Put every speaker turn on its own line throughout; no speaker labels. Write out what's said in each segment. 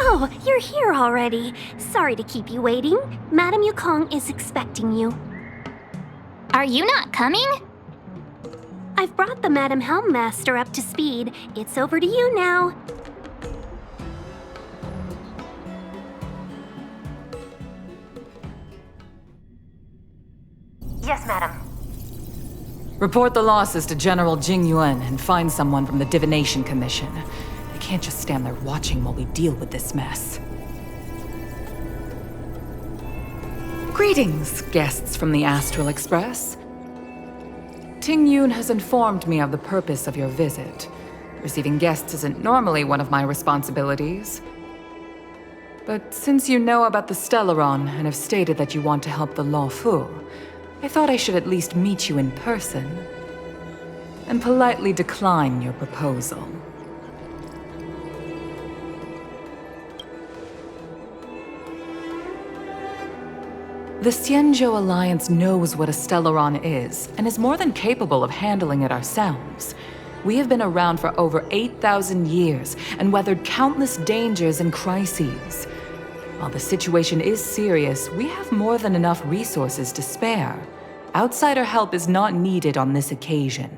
Oh, you're here already. Sorry to keep you waiting. Madame Yukong is expecting you.
Are you not coming?
I've brought the Madame Helmmaster up to speed. It's over to you now.
Yes, madam.
Report the losses to General Jing Yuan and find someone from the Divination Commission. I can't just stand there watching while we deal with this mess. Greetings, guests from the Astral Express. Ting Yun has informed me of the purpose of your visit. Receiving guests isn't normally one of my responsibilities. But since you know about the Stellaron and have stated that you want to help the Lawfu, I thought I should at least meet you in person and politely decline your proposal. The Xianzhou Alliance knows what a Stellaron is, and is more than capable of handling it ourselves. We have been around for over 8,000 years, and weathered countless dangers and crises. While the situation is serious, we have more than enough resources to spare. Outsider help is not needed on this occasion.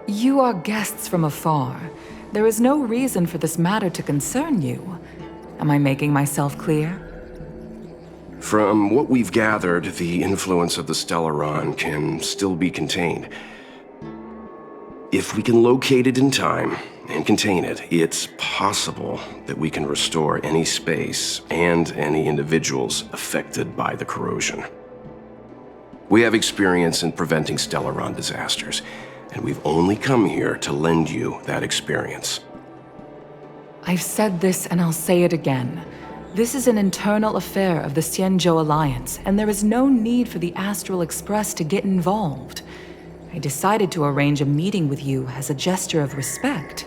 You are guests from afar. There is no reason for this matter to concern you. Am I making myself clear?
From what we've gathered, the influence of the Stellaron can still be contained. If we can locate it in time and contain it, it's possible that we can restore any space and any individuals affected by the corrosion. We have experience in preventing Stellaron disasters, and we've only come here to lend you that experience.
I've said this and I'll say it again. This is an internal affair of the Xianzhou Alliance, and there is no need for the Astral Express to get involved. I decided to arrange a meeting with you as a gesture of respect,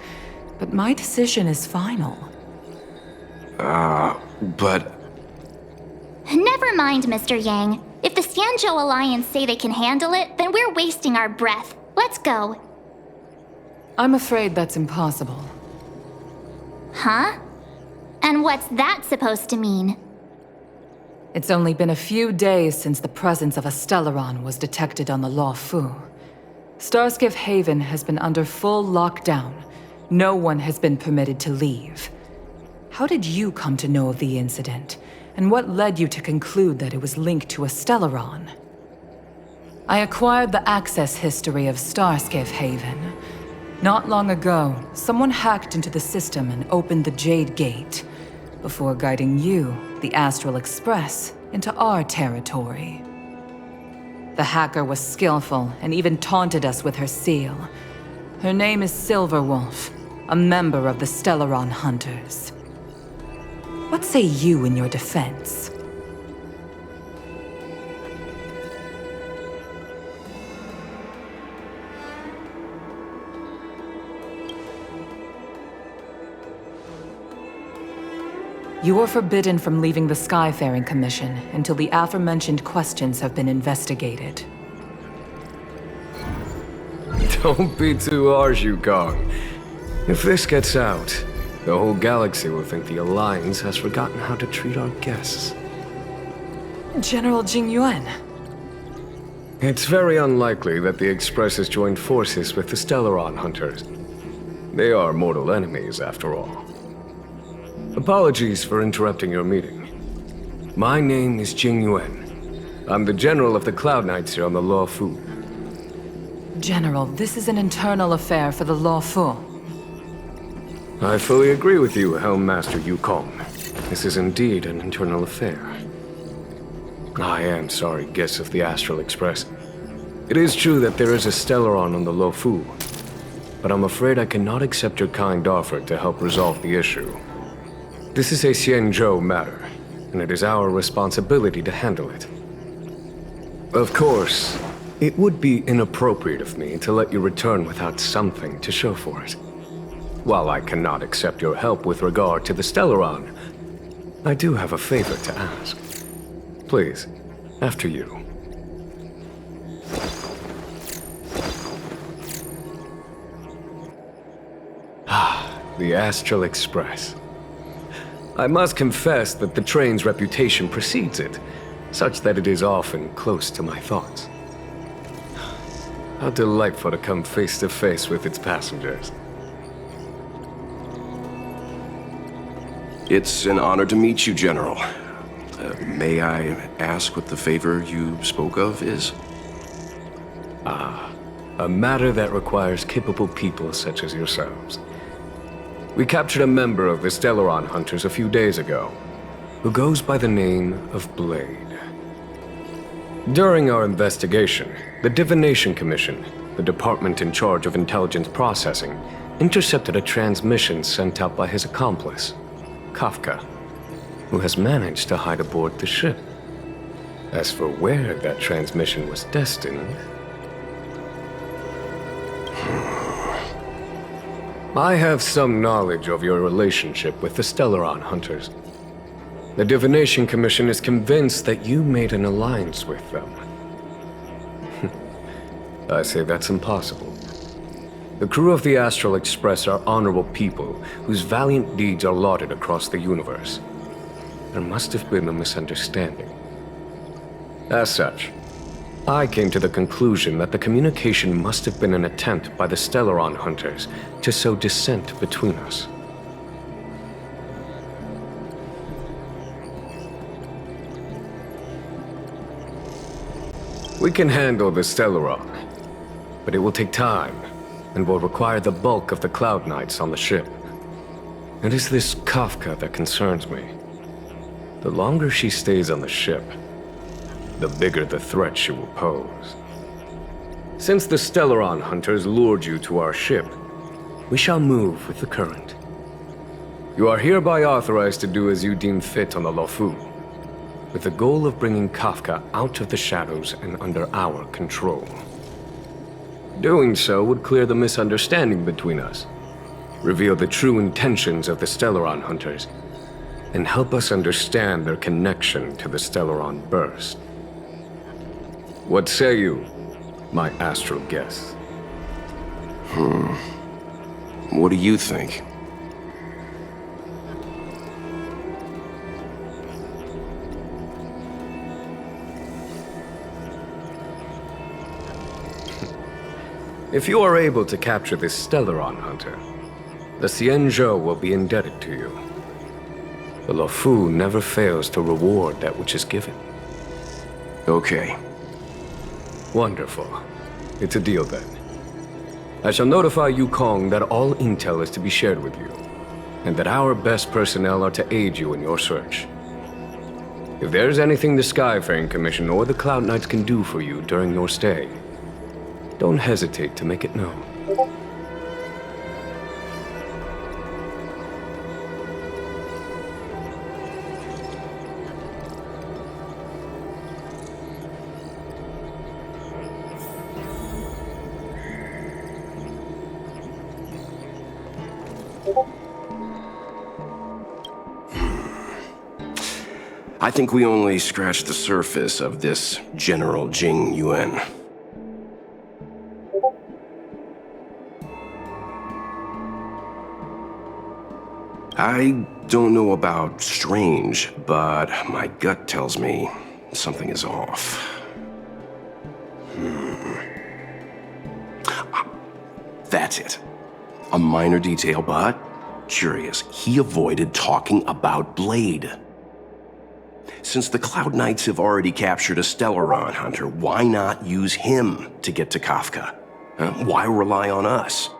but my decision is final.
But...
Never mind, Mr. Yang. If the Xianzhou Alliance say they can handle it, then we're wasting our breath. Let's go.
I'm afraid that's impossible.
Huh? And what's that supposed to mean?
It's only been a few days since the presence of a Stellaron was detected on the Lawfu. Starskiff Haven has been under full lockdown. No one has been permitted to leave. How did you come to know of the incident? And what led you to conclude that it was linked to a Stellaron? I acquired the access history of Starskiff Haven. Not long ago, someone hacked into the system and opened the Jade Gate, before guiding you, the Astral Express, into our territory. The hacker was skillful and even taunted us with her seal. Her name is Silverwolf, a member of the Stellaron Hunters. What say you in your defense? You are forbidden from leaving the Skyfaring Commission until the aforementioned questions have been investigated.
Don't be too harsh, Yukong. If this gets out, the whole galaxy will think the Alliance has forgotten how to treat our guests.
General Jing Yuan.
It's very unlikely that the Express has joined forces with the Stellaron Hunters. They are mortal enemies, after all. Apologies for interrupting your meeting. My name is Jing Yuan. I'm the General of the Cloud Knights here on the Lawfu.
General, this is an internal affair for the Lawfu.
I fully agree with you, Helmmaster Yukong. This is indeed an internal affair. I am sorry, guests of the Astral Express. It is true that there is a Stellaron on the Lawfu, but I'm afraid I cannot accept your kind offer to help resolve the issue. This is a Xianzhou matter, and it is our responsibility to handle it. Of course, it would be inappropriate of me to let you return without something to show for it. While I cannot accept your help with regard to the Stellaron, I do have a favor to ask. Please, after you. The Astral Express. I must confess that the train's reputation precedes it, such that it is often close to my thoughts. How delightful to come face to face with its passengers.
It's an honor to meet you, General. May I ask what the favor you spoke of is?
A matter that requires capable people such as yourselves. We captured a member of the Stelaron Hunters a few days ago, who goes by the name of Blade. During our investigation, the Divination Commission, the department in charge of intelligence processing, intercepted a transmission sent out by his accomplice, Kafka, who has managed to hide aboard the ship. As for where that transmission was destined, I have some knowledge of your relationship with the Stelaron Hunters. The Divination Commission is convinced that you made an alliance with them. I say that's impossible. The crew of the Astral Express are honorable people whose valiant deeds are lauded across the universe. There must have been a misunderstanding. As such, I came to the conclusion that the communication must have been an attempt by the Stelaron Hunters to sow dissent between us. We can handle the Stellaron, but it will take time and will require the bulk of the Cloud Knights on the ship. It is this Kafka that concerns me. The longer she stays on the ship, the bigger the threat she will pose. Since the Stelaron Hunters lured you to our ship, we shall move with the current. You are hereby authorized to do as you deem fit on the Lofu, with the goal of bringing Kafka out of the shadows and under our control. Doing so would clear the misunderstanding between us, reveal the true intentions of the Stelaron Hunters, and help us understand their connection to the Stellaron Burst. What say you, my astral guest?
What do you think?
If you are able to capture this Stelaron Hunter, the Syanzhou will be indebted to you. The Lofu never fails to reward that which is given.
Okay.
Wonderful. It's a deal then. I shall notify Yukong that all intel is to be shared with you, and that our best personnel are to aid you in your search. If there's anything the Skyfaring Commission or the Cloud Knights can do for you during your stay, don't hesitate to make it known.
I think we only scratched the surface of this General Jing Yuan. I don't know about strange, but my gut tells me something is off. That's it. A minor detail, but curious. He avoided talking about Blade. Since the Cloud Knights have already captured a Stellaron Hunter, why not use him to get to Kafka? Why rely on us?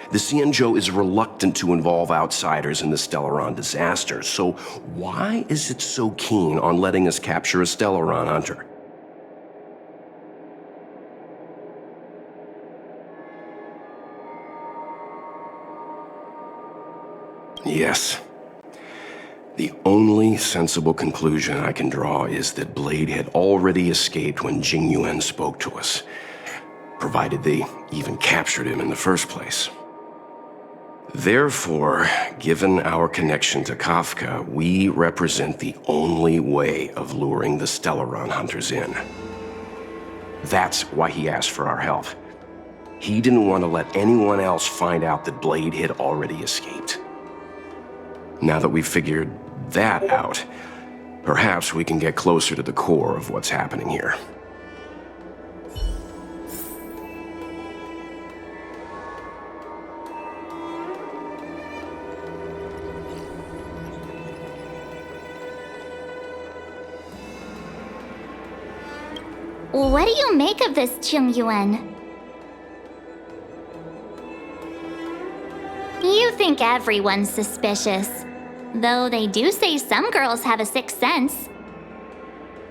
The Syanzhou is reluctant to involve outsiders in the Stellaron disaster, so why is it so keen on letting us capture a Stellaron Hunter? Yes. The only sensible conclusion I can draw is that Blade had already escaped when Jing Yuan spoke to us, provided they even captured him in the first place. Therefore, given our connection to Kafka, we represent the only way of luring the Stellaron hunters in. That's why he asked for our help. He didn't want to let anyone else find out that Blade had already escaped. Now that we've figured that out, perhaps we can get closer to the core of what's happening here.
What do you make of this, Chung Yuan? You think everyone's suspicious. Though they do say some girls have a sixth sense.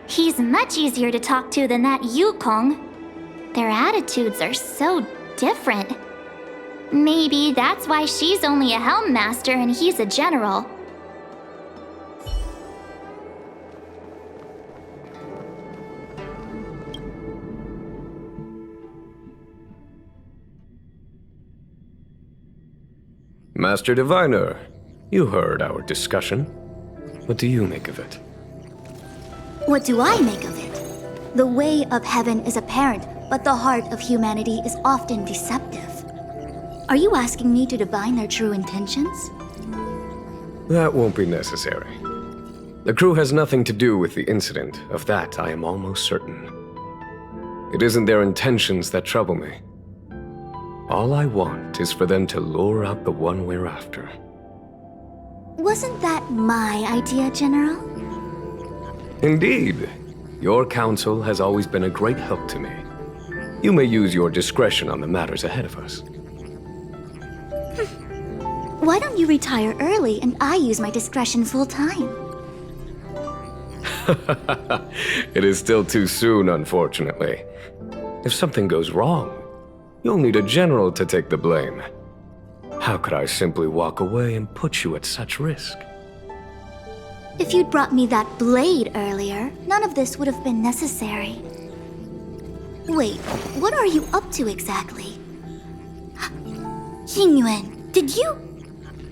He's much easier to talk to than that Yukong. Their attitudes are so different. Maybe that's why she's only a helm master and he's a general.
Master Diviner, you heard our discussion. What do you make of it?
What do I make of it? The way of heaven is apparent, but the heart of humanity is often deceptive. Are you asking me to divine their true intentions?
That won't be necessary. The crew has nothing to do with the incident, of that I am almost certain. It isn't their intentions that trouble me. All I want is for them to lure out the one we're after.
Wasn't that my idea, General?
Indeed. Your counsel has always been a great help to me. You may use your discretion on the matters ahead of us.
Why don't you retire early and I use my discretion full time?
It is still too soon, unfortunately. If something goes wrong, you'll need a general to take the blame. How could I simply walk away and put you at such risk?
If you'd brought me that blade earlier, none of this would have been necessary. Wait, what are you up to exactly? Yingyuan, did you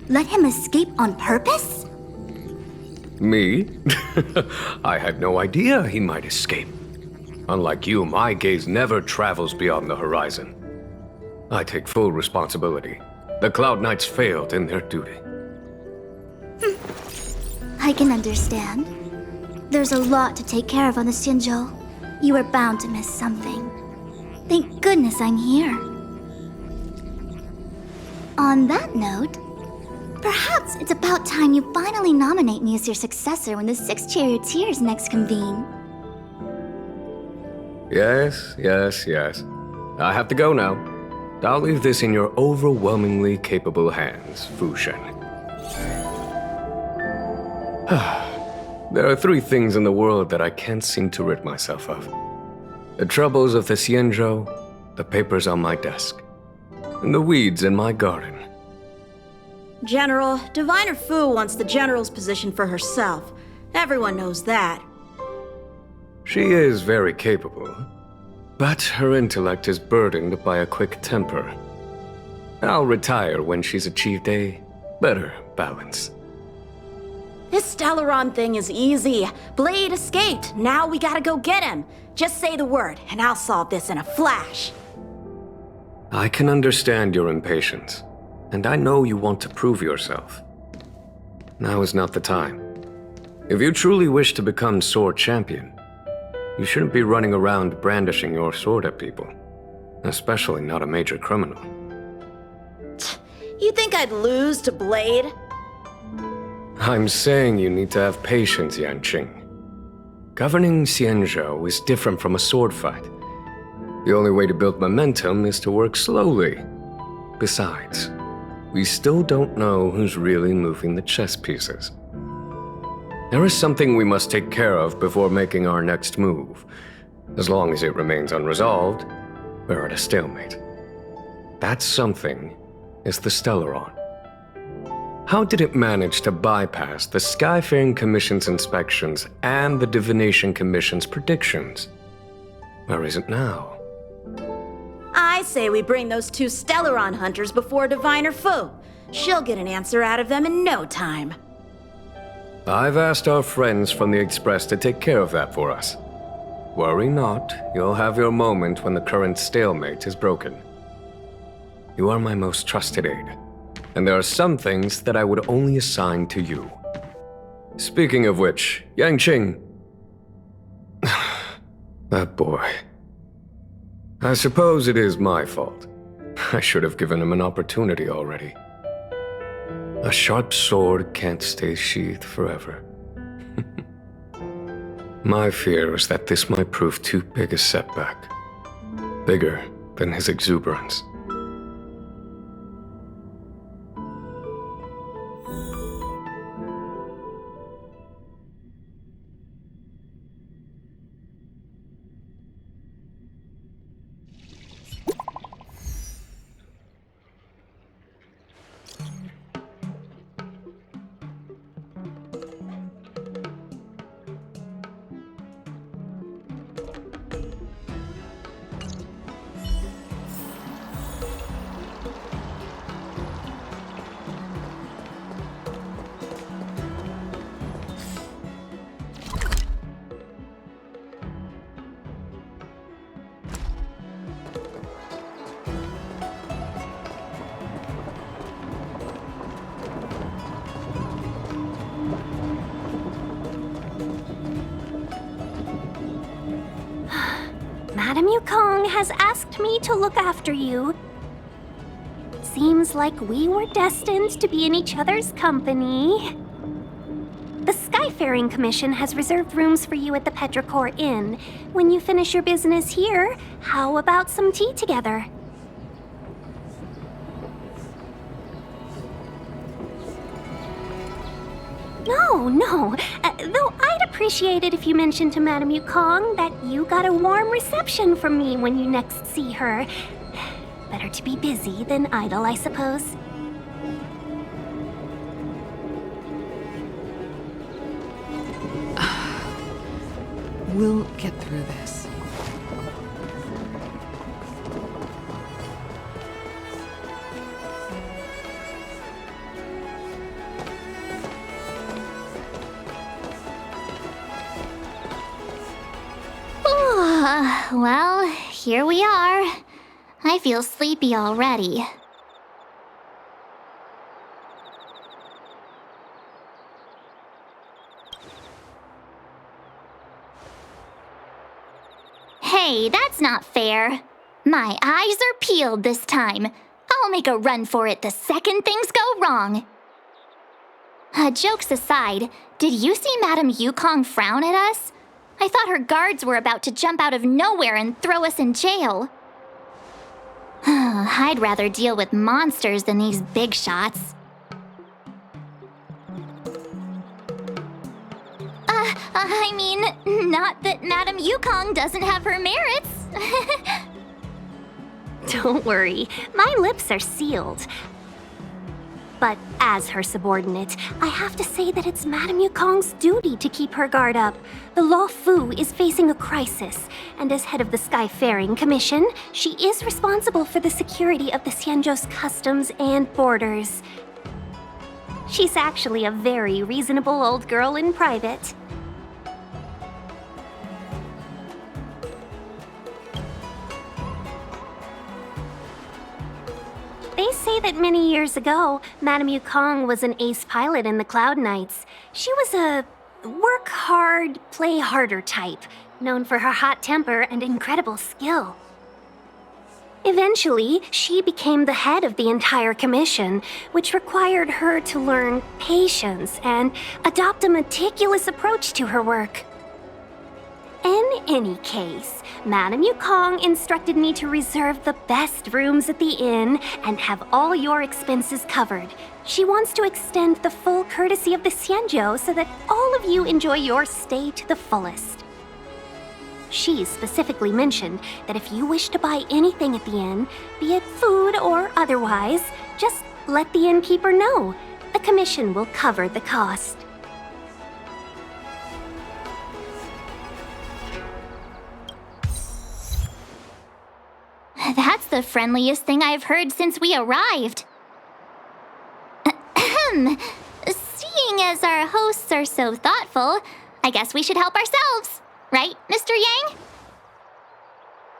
let him escape on purpose?
Me? I had no idea he might escape. Unlike you, my gaze never travels beyond the horizon. I take full responsibility. The Cloud Knights failed in their duty.
I can understand. There's a lot to take care of on the Syanzhou. You are bound to miss something. Thank goodness I'm here. On that note, perhaps it's about time you finally nominate me as your successor when the Six Charioteers next convene.
Yes. I have to go now. I'll leave this in your overwhelmingly capable hands, Fu Shen. There are three things in the world that I can't seem to rid myself of. The troubles of the Xianzhou, the papers on my desk, and the weeds in my garden.
General, Diviner Fu wants the General's position for herself. Everyone knows that.
She is very capable, but her intellect is burdened by a quick temper. I'll retire when she's achieved a better balance.
This Stellaron thing is easy. Blade escaped. Now we gotta go get him. Just say the word, and I'll solve this in a flash.
I can understand your impatience, and I know you want to prove yourself. Now is not the time. If you truly wish to become sword champion, you shouldn't be running around brandishing your sword at people, especially not a major criminal.
You think I'd lose to Blade?
I'm saying you need to have patience, Yanqing. Governing Xianzhou is different from a sword fight. The only way to build momentum is to work slowly. Besides, we still don't know who's really moving the chess pieces. There is something we must take care of before making our next move. As long as it remains unresolved, we're at a stalemate. That something is the Stellaron. How did it manage to bypass the Skyfaring Commission's inspections and the Divination Commission's predictions? Where is it now?
I say we bring those two Stellaron hunters before Diviner Fu. She'll get an answer out of them in no time.
I've asked our friends from the Express to take care of that for us. Worry not, you'll have your moment when the current stalemate is broken. You are my most trusted aide, and there are some things that I would only assign to you. Speaking of which, Yangqing... that boy. I suppose it is my fault. I should have given him an opportunity already. A sharp sword can't stay sheathed forever. My fear is that this might prove too big a setback. Bigger than his exuberance.
Madame Yukong has asked me to look after you. Seems like we were destined to be in each other's company. The Skyfaring Commission has reserved rooms for you at the Petrichor Inn. When you finish your business here, how about some tea together? No. Though I'd appreciate it if you mentioned to Madame Yukong that you got a warm reception from me when you next see her. Better to be busy than idle, I suppose.
We'll get through this.
Well, here we are. I feel sleepy already. Hey, that's not fair. My eyes are peeled this time. I'll make a run for it the second things go wrong. Jokes aside, did you see Madame Yukong frown at us? I thought her guards were about to jump out of nowhere and throw us in jail. I'd rather deal with monsters than these big shots. I mean, not that Madame Yukong doesn't have her merits.
Don't worry, my lips are sealed. But as her subordinate, I have to say that it's Madame Yukong's duty to keep her guard up. The Lofu is facing a crisis, and as head of the Skyfaring Commission, she is responsible for the security of the Xianzhou's customs and borders. She's actually a very reasonable old girl in private. They say that many years ago, Madame Yukong was an ace pilot in the Cloud Knights. She was a work hard, play harder type, known for her hot temper and incredible skill. Eventually, she became the head of the entire commission, which required her to learn patience and adopt a meticulous approach to her work. In any case, Madame Yukong instructed me to reserve the best rooms at the inn and have all your expenses covered. She wants to extend the full courtesy of the Xianzhou so that all of you enjoy your stay to the fullest. She specifically mentioned that if you wish to buy anything at the inn, be it food or otherwise, just let the innkeeper know. The commission will cover the cost.
That's the friendliest thing I've heard since we arrived. Seeing as our hosts are so thoughtful, I guess we should help ourselves. Right, Mr. Yang?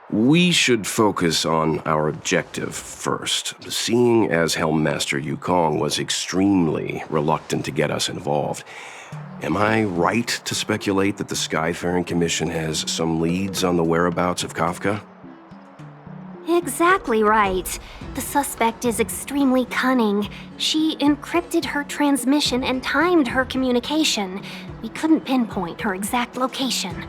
We should focus on our objective first. Seeing as Helm Master Yukong was extremely reluctant to get us involved, am I right to speculate that the Skyfaring Commission has some leads on the whereabouts of Kafka?
Exactly right. The suspect is extremely cunning. She encrypted her transmission and timed her communication. We couldn't pinpoint her exact location.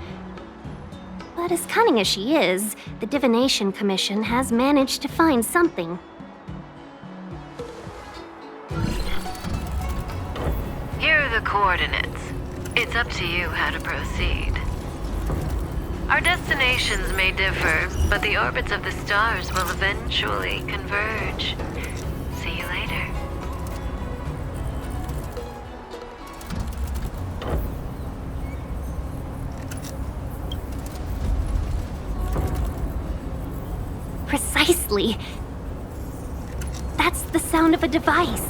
But as cunning as she is, the Divination Commission has managed to find something.
Here are the coordinates. It's up to you how to proceed. Our destinations may differ, but the orbits of the stars will eventually converge. See you later.
Precisely. That's the sound of a device.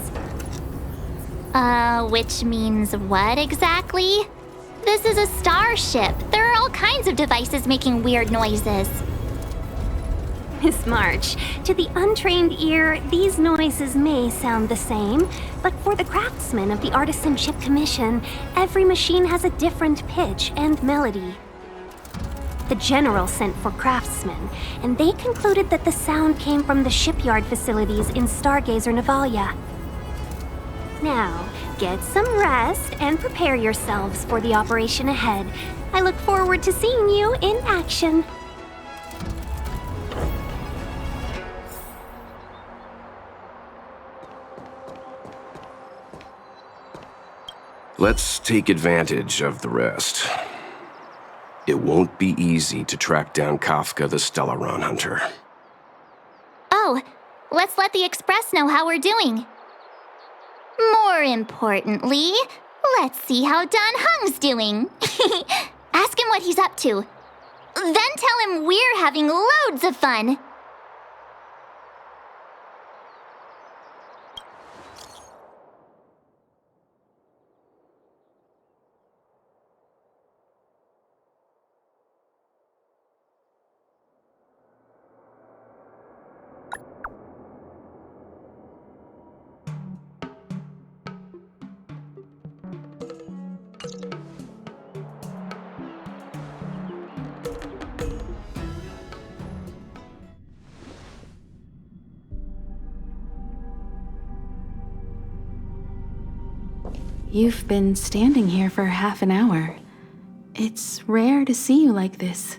Which means what exactly? This is a starship. There are all kinds of devices making weird noises.
Miss March, to the untrained ear, these noises may sound the same, but for the craftsmen of the Artisanship Commission, every machine has a different pitch and melody. The General sent for craftsmen, and they concluded that the sound came from the shipyard facilities in Stargazer Navalia. Now, get some rest and prepare yourselves for the operation ahead. I look forward to seeing you in action.
Let's take advantage of the rest. It won't be easy to track down Kafka the Stellaron Hunter.
Oh, let's let the Express know how we're doing. More importantly, let's see how Dan Heng's doing. Ask him what he's up to. Then tell him we're having loads of fun.
You've been standing here for half an hour. It's rare to see you like this.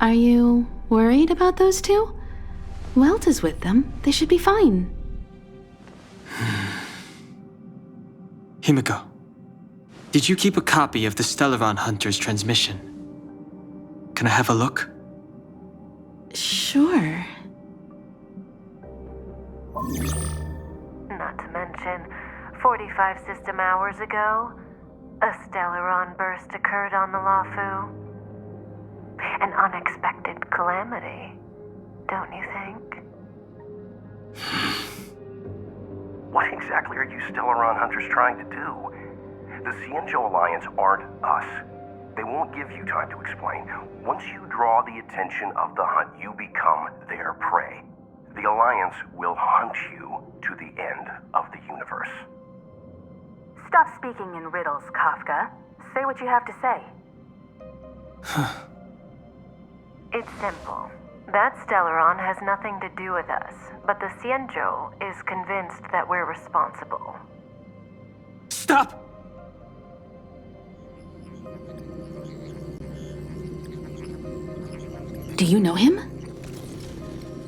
Are you worried about those two? Welt is with them. They should be fine.
Himiko, did you keep a copy of the Stellaron Hunter's transmission? Can I have a look?
Sure.
Not to mention, 45 system hours ago, a Stellaron burst occurred on the Lawfu. An unexpected calamity, don't you think?
What exactly are you Stellaron hunters trying to do? The Xianzhou Alliance aren't us. They won't give you time to explain. Once you draw the attention of the hunt, you become their prey. The Alliance will hunt you to the end of the universe.
Stop speaking in riddles, Kafka. Say what you have to say.
It's simple. That Stellaron has nothing to do with us, but the Xianzhou is convinced that we're responsible.
Stop!
Do you know him?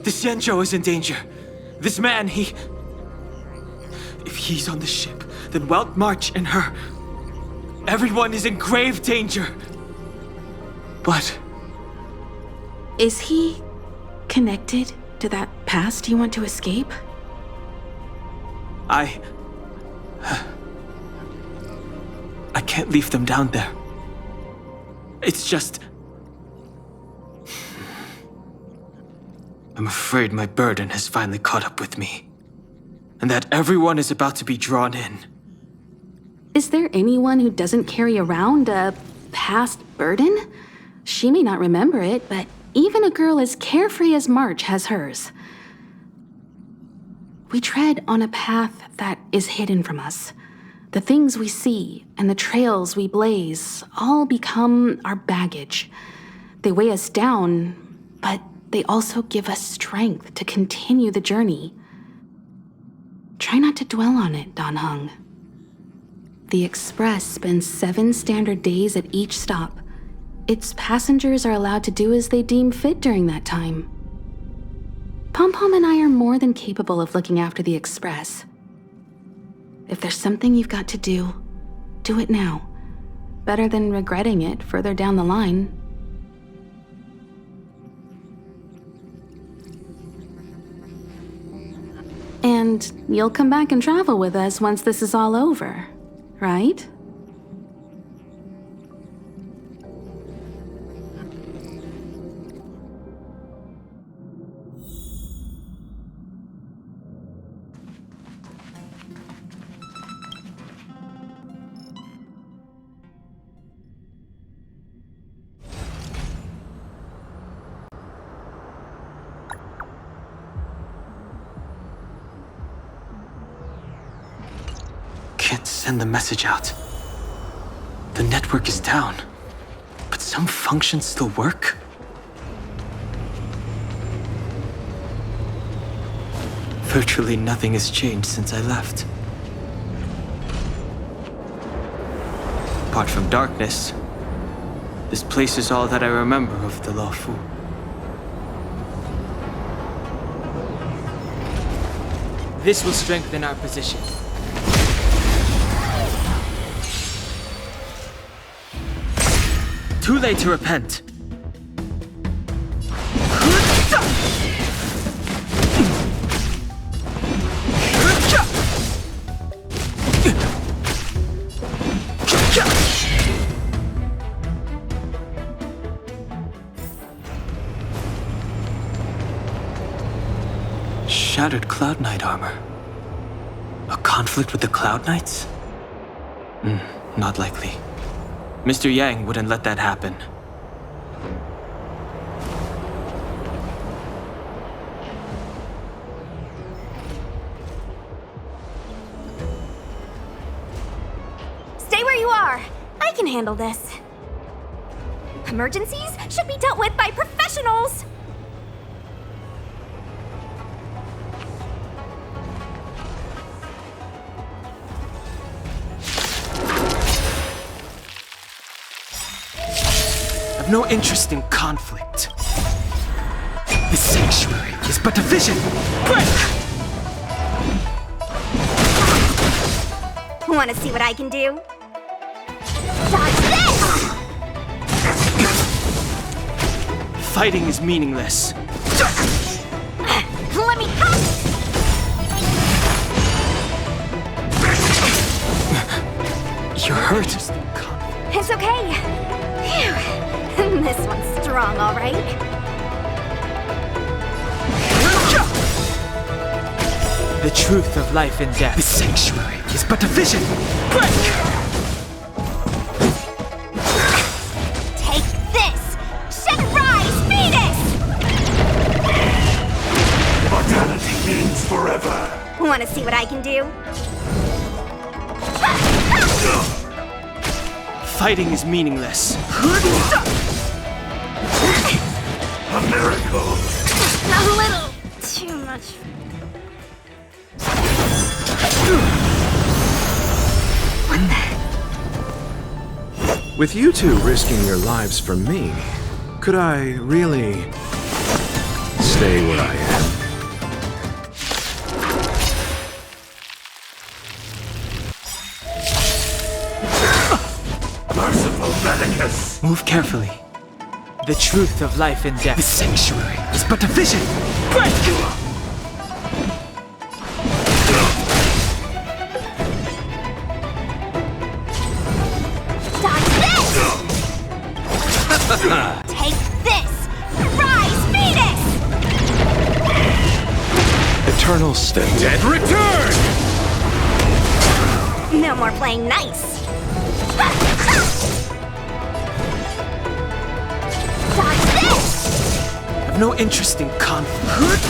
The Xianzhou is in danger. This man, If he's on the ship, then Welt, March, and her. Everyone is in grave danger. But...
Is he connected to that past you want to escape?
I can't leave them down there. It's just... I'm afraid my burden has finally caught up with me. and that everyone is about to be drawn in.
Is there anyone who doesn't carry around a past burden? She may not remember it, but even a girl as carefree as March has hers. We tread on a path that is hidden from us. The things we see and the trails we blaze all become our baggage. They weigh us down, but they also give us strength to continue the journey. Try not to dwell on it, Dan Heng. The Express spends 7 standard days at each stop. Its passengers are allowed to do as they deem fit during that time. Pom-Pom and I are more than capable of looking after the Express. If there's something you've got to do it now. Better than regretting it further down the line. And you'll come back and travel with us once this is all over, right?
Can't send the message out. The network is down, but some functions still work? Virtually nothing has changed since I left. Apart from darkness, this place is all that I remember of the Lawfu. This will strengthen our position. Too late to repent. Shattered Cloud Knight armor. A conflict with the Cloud Knights? Not likely. Mr. Yang wouldn't let that happen.
Stay where you are. I can handle this. Emergencies should be dealt with by professionals.
No interest in conflict. The sanctuary is but a vision. Break!
Want to see what I can do? Dodge this!
Fighting is meaningless.
Let me help!
You're hurt.
It's okay. Phew. This one's strong, all right.
The truth of life and death. The sanctuary is but a vision. Break!
Take this! Shenrai Fetus!
Mortality means forever.
Want to see what I can do?
Fighting is meaningless.
A miracle.
A little too much. What the?
With you two risking your lives for me, could I really stay where I am?
Merciful Medicus.
Move carefully. The truth of life and death. The sanctuary is but a vision. Break!
Dodge this! Take this! Rise, Fetus!
eternal state.
Dead return!
No more playing nice. Dodge this!
I've no interest in conflict.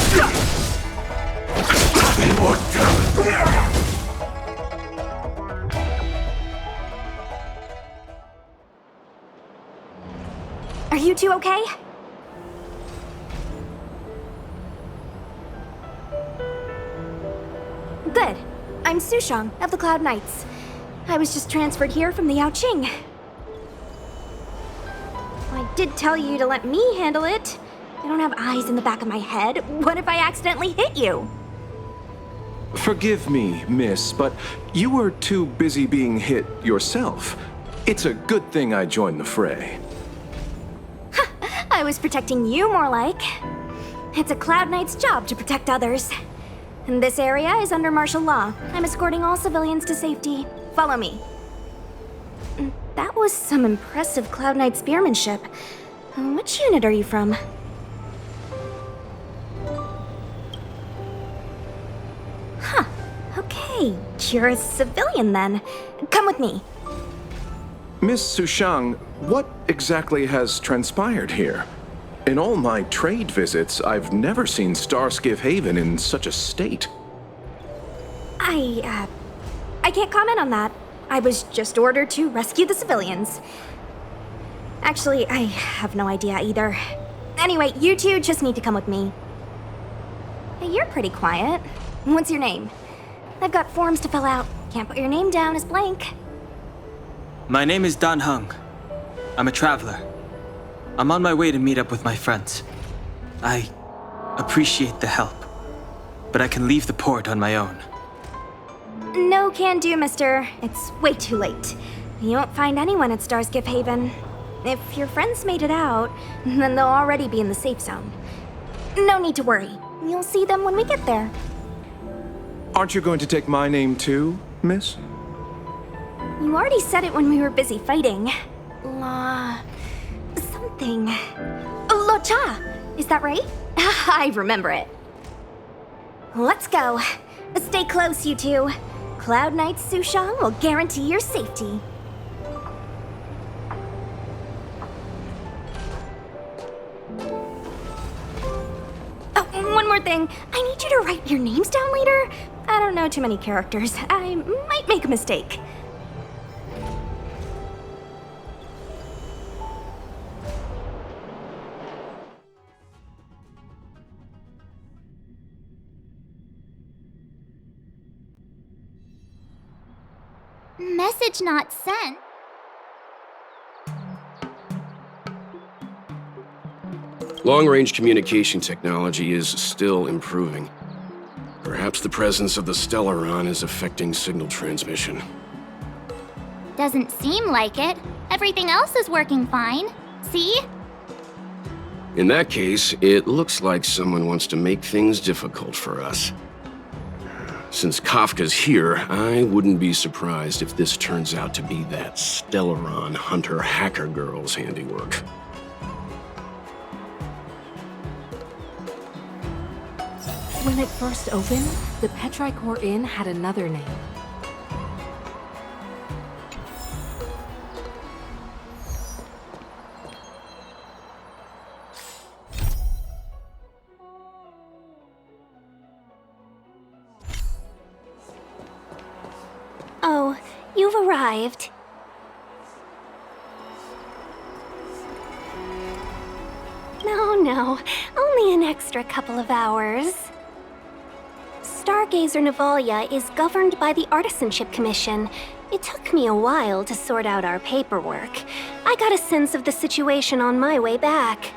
Are you two okay? Good. I'm Sushang of the Cloud Knights. I was just transferred here from the Yaoqing. I did tell you to let me handle it. I don't have eyes in the back of my head. What if I accidentally hit you?
Forgive me, miss, but you were too busy being hit yourself. It's a good thing I joined the fray.
I was protecting you more like. It's a Cloud Knight's job to protect others. And this area is under martial law. I'm escorting all civilians to safety. Follow me. That was some impressive Cloud Knight spearmanship. Which unit are you from? Huh. Okay, you're a civilian then. Come with me.
Miss Sushang, what exactly has transpired here? In all my trade visits, I've never seen Starskiff Haven in such a state.
I can't comment on that. I was just ordered to rescue the civilians. Actually, I have no idea either. Anyway, you two just need to come with me. Hey, you're pretty quiet. What's your name? I've got forms to fill out. Can't put your name down as blank.
My name is Dan Hung. I'm a traveler. I'm on my way to meet up with my friends. I appreciate the help, but I can leave the port on my own.
No can do, mister. It's way too late. You won't find anyone at Starskiff Haven. If your friends made it out, then they'll already be in the safe zone. No need to worry. You'll see them when we get there.
Aren't you going to take my name too, miss?
You already said it when we were busy fighting. Something. Lo Cha! Is that right? I remember it. Let's go. Stay close, you two. Cloud Knight Sushang will guarantee your safety. Oh, one more thing. I need you to write your names down later. I don't know too many characters. I might make a mistake.
Message not sent.
Long-range communication technology is still improving. Perhaps the presence of the Stellaron is affecting signal transmission.
Doesn't seem like it. Everything else is working fine. See?
In that case, it looks like someone wants to make things difficult for us. Since Kafka's here, I wouldn't be surprised if this turns out to be that Stellaron hunter hacker girl's handiwork.
When it first opened, the Petrichor Inn had another name.
Oh, you've arrived. No, only an extra couple of hours. Stargazer Navalia is governed by the Artisanship Commission. It took me a while to sort out our paperwork. I got a sense of the situation on my way back.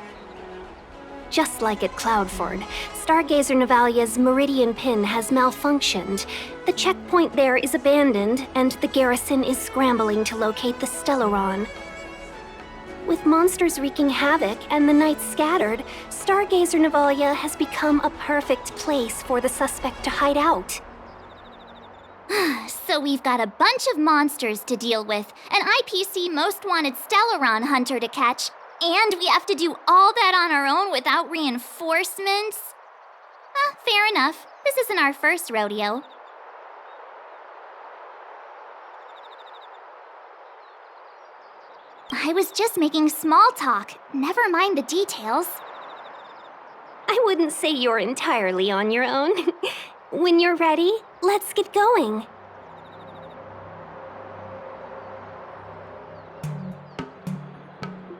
Just like at Cloudford, Stargazer Navalia's Meridian Pin has malfunctioned. The checkpoint there is abandoned, and the garrison is scrambling to locate the Stellaron. With monsters wreaking havoc and the knights scattered, Stargazer Navalia has become a perfect place for the suspect to hide out.
So we've got a bunch of monsters to deal with, an IPC most wanted Stellaron hunter to catch, and we have to do all that on our own without reinforcements? fair enough. This isn't our first rodeo. I was just making small talk. Never mind the details.
I wouldn't say you're entirely on your own. When you're ready, let's get going.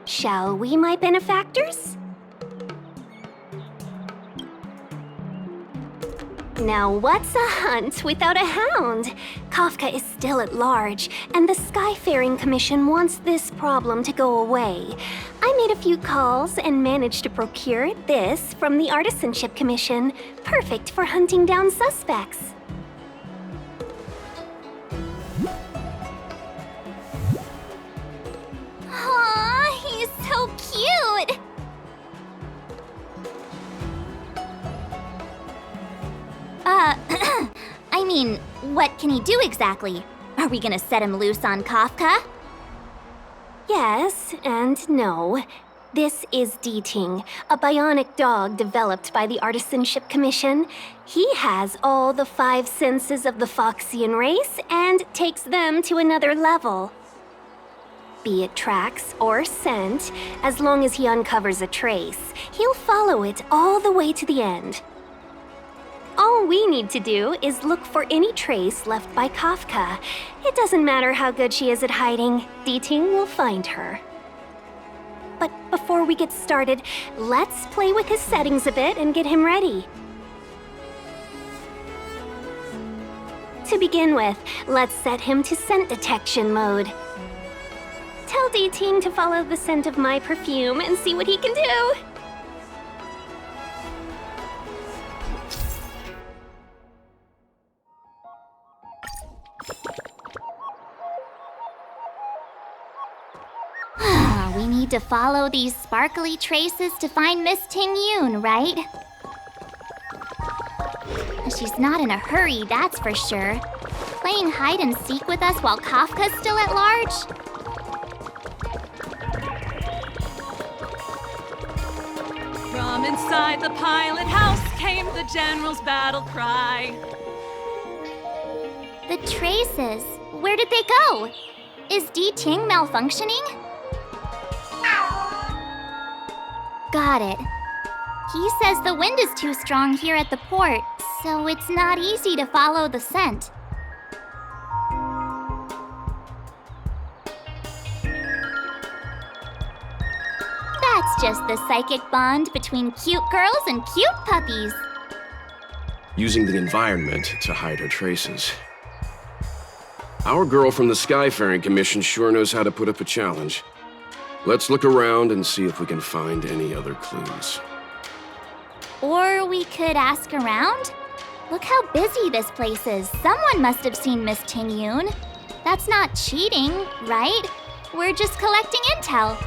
Shall we, my benefactors? Now what's a hunt without a hound? Kafka is still at large, and the Skyfaring Commission wants this problem to go away. I made a few calls and managed to procure this from the Artisanship Commission. Perfect for hunting down suspects.
Aw, he's so cute! I mean, what can he do exactly? Are we gonna set him loose on Kafka?
Yes and no. This is Deeting, a bionic dog developed by the Artisanship Commission. He has all the 5 senses of the Foxian race and takes them to another level. Be it tracks or scent, as long as he uncovers a trace, he'll follow it all the way to the end. All we need to do is look for any trace left by Kafka. It doesn't matter how good she is at hiding, Deeting will find her. But before we get started, let's play with his settings a bit and get him ready. To begin with, let's set him to scent detection mode. Tell Deeting to follow the scent of my perfume and see what he can do.
We need to follow these sparkly traces to find Miss Ting Yun, right? She's not in a hurry, that's for sure. Playing hide and seek with us while Kafka's still at large?
From inside the pilot house came the general's battle cry.
The traces, where did they go? Is Deeting malfunctioning? Got it. He says the wind is too strong here at the port, so it's not easy to follow the scent. That's just the psychic bond between cute girls and cute puppies.
Using the environment to hide her traces. Our girl from the Skyfaring Commission sure knows how to put up a challenge. Let's look around and see if we can find any other clues.
Or we could ask around? Look how busy this place is. Someone must have seen Miss Ting Yun. That's not cheating, right? We're just collecting intel.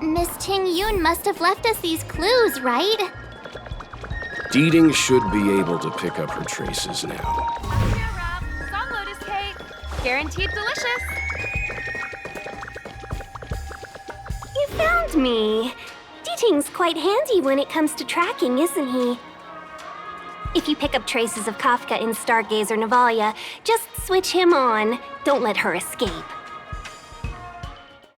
Miss Ting Yun must have left us these clues, right?
Deeding should be able to pick up her traces now.
Song Lotus cake. Guaranteed delicious.
You found me. Deeting's quite handy when it comes to tracking, isn't he? If you pick up traces of Kafka in Stargazer Navalia, just switch him on. Don't let her escape.